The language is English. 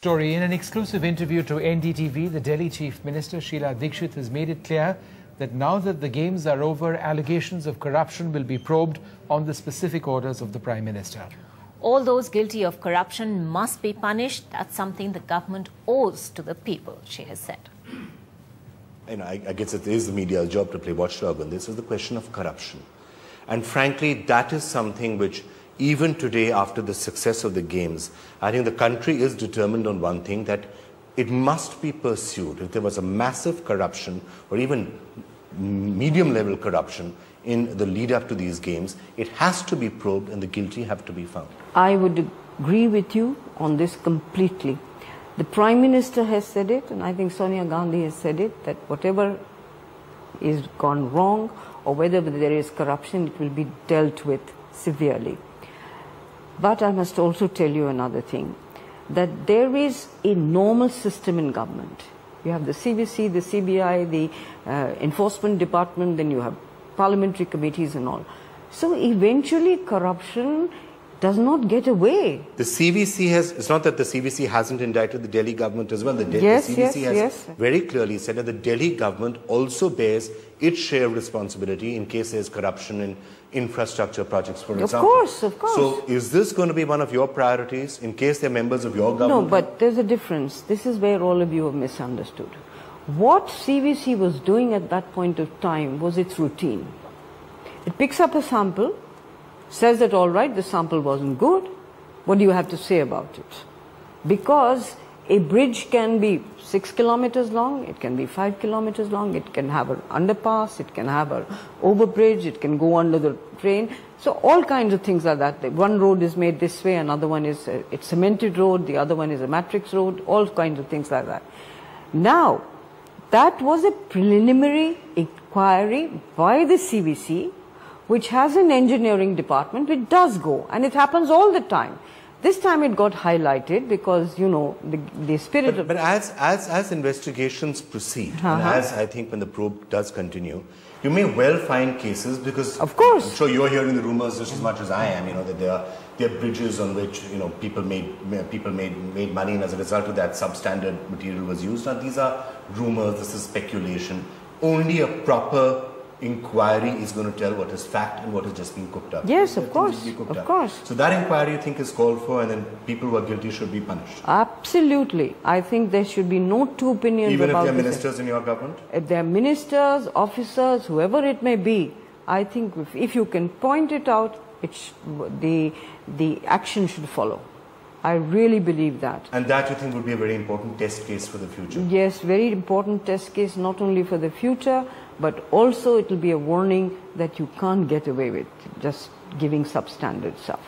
Story. In an exclusive interview to NDTV, the Delhi Chief Minister Sheila Dikshit has made it clear that now that the games are over, allegations of corruption will be probed on the specific orders of the Prime Minister. All those guilty of corruption must be punished. That's something the government owes to the people, she has said. I guess it is the media's job to play watchdog on this. Is the question of corruption. And frankly, that is something which, even today, after the success of the games, I think the country is determined on one thing, that it must be pursued. If there was a massive corruption or even medium-level corruption in the lead-up to these games, it has to be probed and the guilty have to be found. I would agree with you on this completely. The Prime Minister has said it, and I think Sonia Gandhi has said it, that whatever is gone wrong or whether there is corruption, it will be dealt with severely. But I must also tell you another thing, that there is a normal system in government. You have the CVC, the CBI, the Enforcement Department, then you have parliamentary committees and all. So eventually corruption does not get away. The CVC has, it's not that the CVC hasn't indicted the Delhi government as well. The CVC has very clearly said that the Delhi government also bears its share of responsibility in case there's corruption in infrastructure projects, for example. Of course. So is this going to be one of your priorities in case they're members of your government? No, but there's a difference. This is where all of you have misunderstood. What CVC was doing at that point of time was its routine. It picks up a sample, says that all right, the sample wasn't good. What do you have to say about it? Because a bridge can be 6 kilometers long, it can be 5 kilometers long, it can have an underpass, it can have an overbridge, it can go under the train. So all kinds of things like that. One road is made this way, another one is a cemented road, the other one is a matrix road, all kinds of things like that. Now, that was a preliminary inquiry by the CVC, which has an engineering department which does go, and it happens all the time. This time it got highlighted because, you know, the spirit of... But as investigations proceed, and as I think when the probe does continue, you may well find cases because... Of course. I'm sure you're hearing the rumors just as much as I am, you know, that there are bridges on which, you know, people made money, and as a result of that, substandard material was used. Now, these are rumors, this is speculation. Only a proper inquiry is going to tell what is fact and what has just been cooked up. Yes, of course, of course. So that inquiry you think is called for, and then people who are guilty should be punished? Absolutely. I think there should be no two opinions about it. Even if they're ministers in your government? If they're ministers, officers, whoever it may be, I think if you can point it out, the action should follow. I really believe that. And that you think would be a very important test case for the future? Yes, very important test case, not only for the future, but also it will be a warning that you can't get away with just giving substandard stuff.